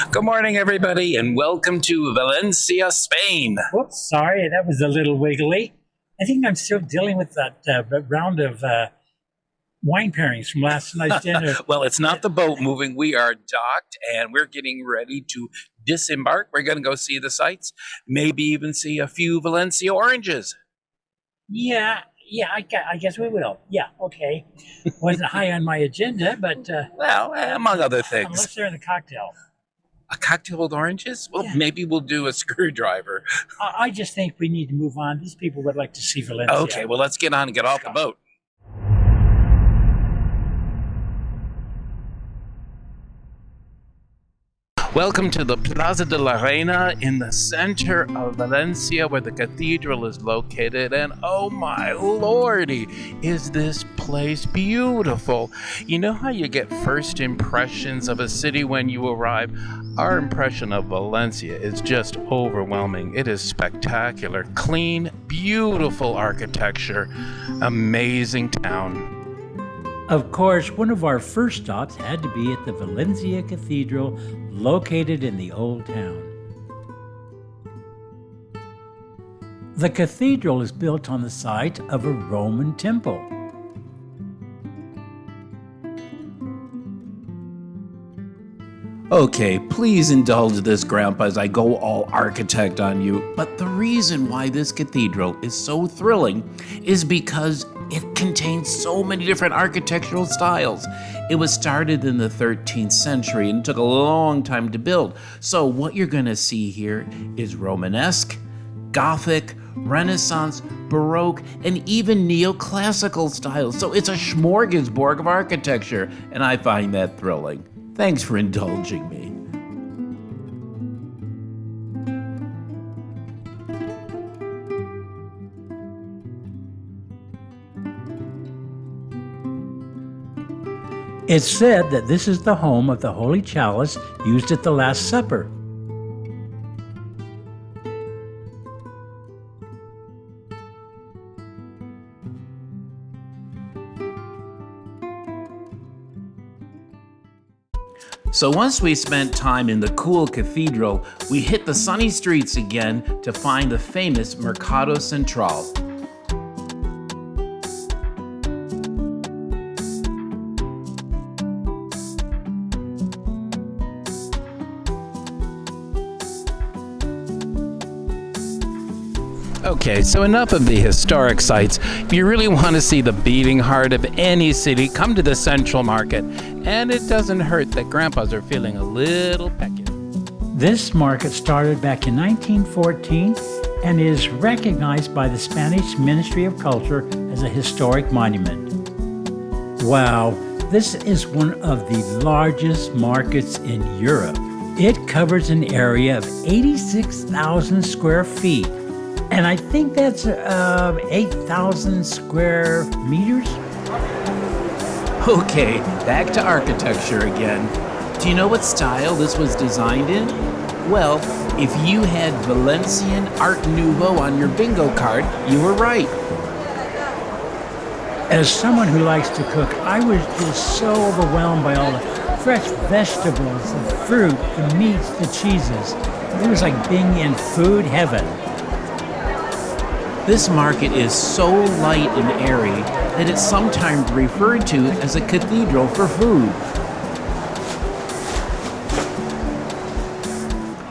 Good morning, everybody, and welcome to Valencia, Spain. Whoops, sorry, that was a little wiggly. I think I'm still dealing with that round of wine pairings from last night's dinner. Well, it's not the boat moving. We are docked, and we're getting ready to disembark. We're going to go see the sights, maybe even see a few Valencia oranges. Yeah, I guess we will. Yeah, okay. Wasn't high on my agenda, but Well, among other things. unless they're in the cocktail. A cocktail with oranges? Well, Yeah. maybe we'll do a screwdriver. I just think we need to move on. These people would like to see Valencia. Okay, well, let's get on and get off the boat. Welcome to the Plaza de la Reina in the center of Valencia, where the cathedral is located. And oh my lordy, is this place beautiful! You know how you get first impressions of a city when you arrive? Our impression of Valencia is just overwhelming. It is spectacular, clean, beautiful architecture, amazing town. Of course, one of our first stops had to be at the Valencia Cathedral, located in the Old Town. The cathedral is built on the site of a Roman temple. Okay, please indulge this, Grandpa, as I go all architect on you. But the reason why this cathedral is so thrilling is because it contains so many different architectural styles. It was started in the 13th century and took a long time to build. So what you're going to see here is Romanesque, Gothic, Renaissance, Baroque, and even neoclassical styles. So it's a smorgasbord of architecture, and I find that thrilling. Thanks for indulging me. It's said that this is the home of the Holy Chalice used at the Last Supper. So once we spent time in the cool cathedral, we hit the sunny streets again to find the famous Mercado Central. Okay, so enough of the historic sites. If you really want to see the beating heart of any city, come to the Central Market. And it doesn't hurt that grandpas are feeling a little pecky. This market started back in 1914 and is recognized by the Spanish Ministry of Culture as a historic monument. Wow, this is one of the largest markets in Europe. It covers an area of 86,000 square feet. And I think that's 8,000 square meters. Okay, back to architecture again. Do you know what style this was designed in? Well, if you had Valencian Art Nouveau on your bingo card, you were right. As someone who likes to cook, I was just so overwhelmed by all the fresh vegetables, the fruit, the meats, the cheeses. It was like being in food heaven. This market is so light and airy that it's sometimes referred to as a cathedral for food.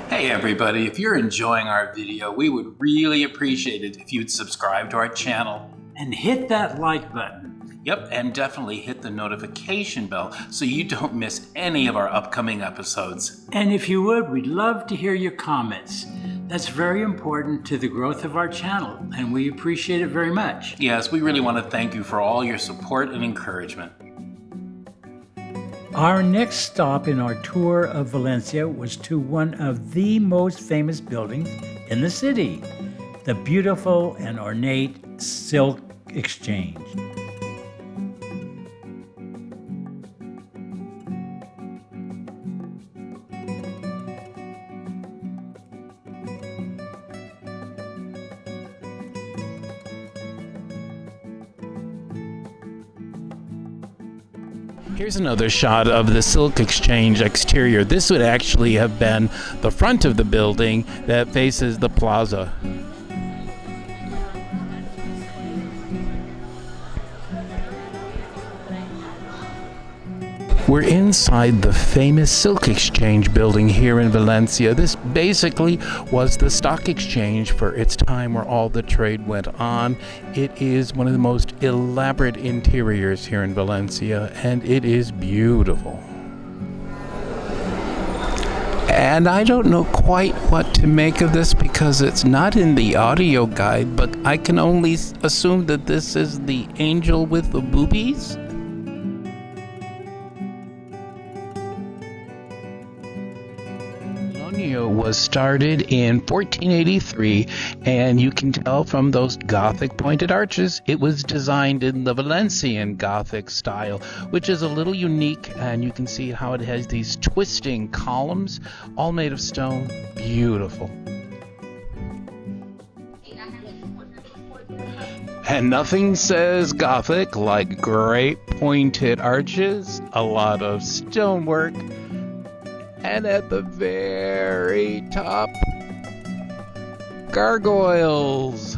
Hey everybody, if you're enjoying our video, we would really appreciate it if you'd subscribe to our channel. And hit that like button. Yep, and definitely hit the notification bell so you don't miss any of our upcoming episodes. And if you would, we'd love to hear your comments. That's very important to the growth of our channel, and we appreciate it very much. Yes, we really want to thank you for all your support and encouragement. Our next stop in our tour of Valencia was to one of the most famous buildings in the city, the beautiful and ornate Silk Exchange. Here's another shot of the Silk Exchange exterior. This would actually have been the front of the building that faces the plaza. We're inside the famous Silk Exchange building here in Valencia. This basically was the stock exchange for its time where all the trade went on. It is one of the most elaborate interiors here in Valencia, and it is beautiful. And I don't know quite what to make of this because it's not in the audio guide, but I can only assume that this is the angel with the boobies. Was started in 1483, and you can tell from those Gothic pointed arches it was designed in the Valencian Gothic style, which is a little unique, and you can see how it has these twisting columns, all made of stone. Beautiful. And nothing says Gothic like great pointed arches, a lot of stonework, and at the very top, gargoyles.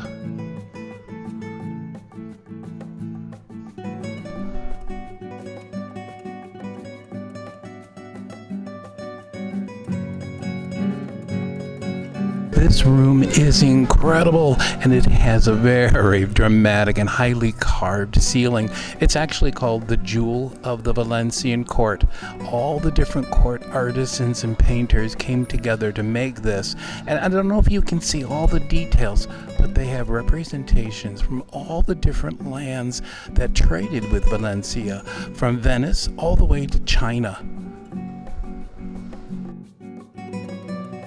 This room is incredible, and it has a very dramatic and highly carved ceiling. It's actually called the Jewel of the Valencian Court. All the different court artisans and painters came together to make this. And I don't know if you can see all the details, but they have representations from all the different lands that traded with Valencia, from Venice all the way to China.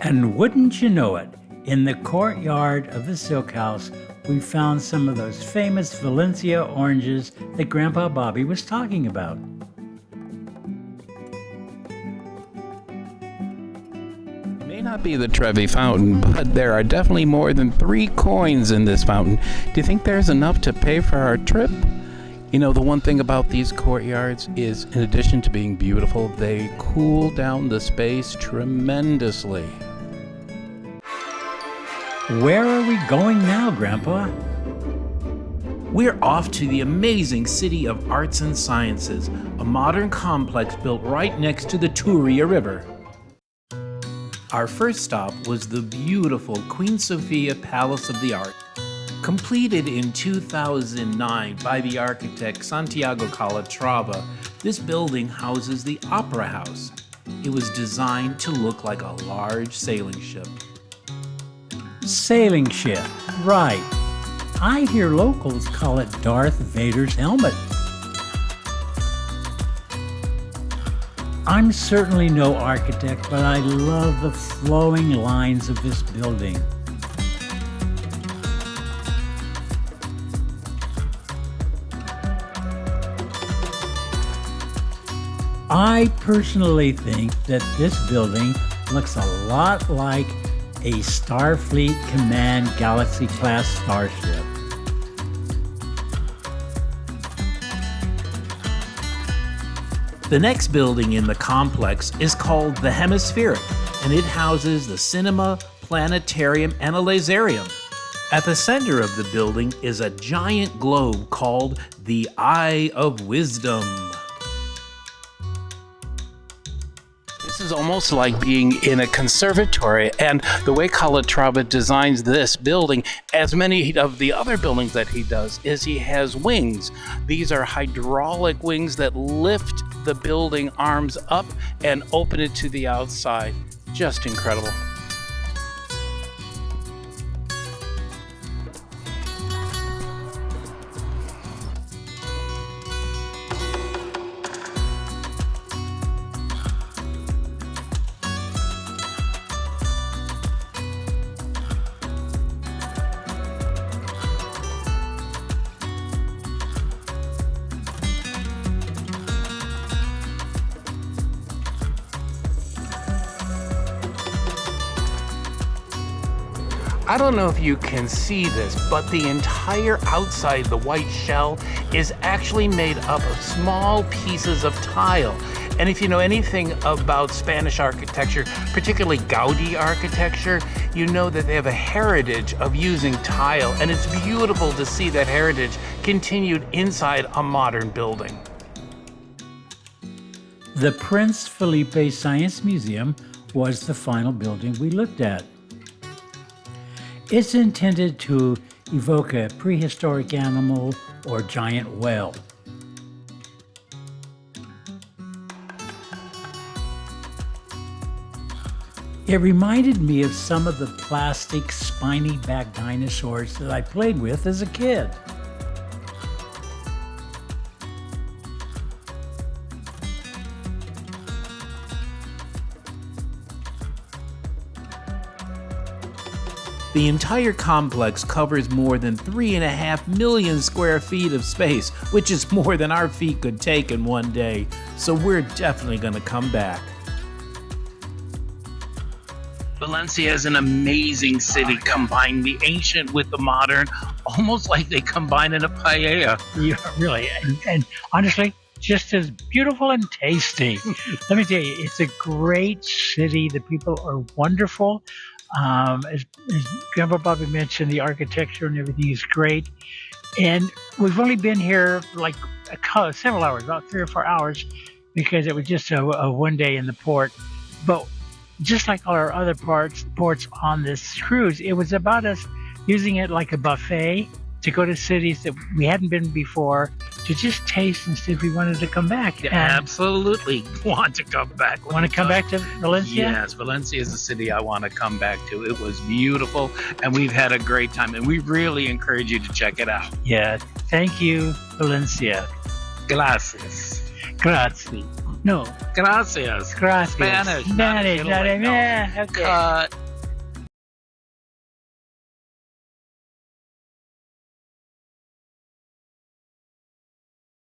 And wouldn't you know it, in the courtyard of the Silk House, we found some of those famous Valencia oranges that Grandpa Bobby was talking about. It may not be the Trevi fountain, but there are definitely more than 3 coins in this fountain. Do you think there's enough to pay for our trip? You know, the one thing about these courtyards is, in addition to being beautiful, they cool down the space tremendously. Where are we going now, Grandpa? We're off to the amazing City of Arts and Sciences, a modern complex built right next to the Turia River. Our first stop was the beautiful Queen Sofia Palace of the Arts. Completed in 2009 by the architect Santiago Calatrava, this building houses the Opera House. It was designed to look like a large sailing ship. Sailing ship, right. I hear locals call it Darth Vader's helmet. I'm certainly no architect, but I love the flowing lines of this building. I personally think that this building looks a lot like a Starfleet Command Galaxy-class starship. The next building in the complex is called the Hemispheric, and it houses the cinema, planetarium, and a laserium. At the center of the building is a giant globe called the Eye of Wisdom. This is almost like being in a conservatory, and the way Calatrava designs this building, as many of the other buildings that he does, is he has wings. These are hydraulic wings that lift the building arms up and open it to the outside. Just incredible. I don't know if you can see this, but the entire outside, the white shell, is actually made up of small pieces of tile. And if you know anything about Spanish architecture, particularly Gaudi architecture, you know that they have a heritage of using tile, and it's beautiful to see that heritage continued inside a modern building. The Prince Felipe Science Museum was the final building we looked at. It's intended to evoke a prehistoric animal or giant whale. It reminded me of some of the plastic spiny-backed dinosaurs that I played with as a kid. The entire complex covers more than 3.5 million square feet of space, which is more than our feet could take in one day. So we're definitely going to come back. Valencia is an amazing city, combining the ancient with the modern, almost like they combine in a paella. Yeah, really, and honestly, just as beautiful and tasty. Let me tell you, it's a great city. The people are wonderful. As Grandpa Bobby mentioned, the architecture and everything is great. And we've only been here like several hours, about 3 or 4 hours, because it was just a one day in the port. But just like all our other ports on this cruise, it was about us using it like a buffet to go to cities that we hadn't been before, to just taste and see if we wanted to come back. Yeah, absolutely want to come back. Want to come back to Valencia? Yes, Valencia is a city I want to come back to. It was beautiful, and we've had a great time, and we really encourage you to check it out. Yeah. Thank you, Valencia. Gracias. Grazie. No. Gracias. Gracias. Spanish. Spanish. Not Italy, no. Yeah, okay. Cut.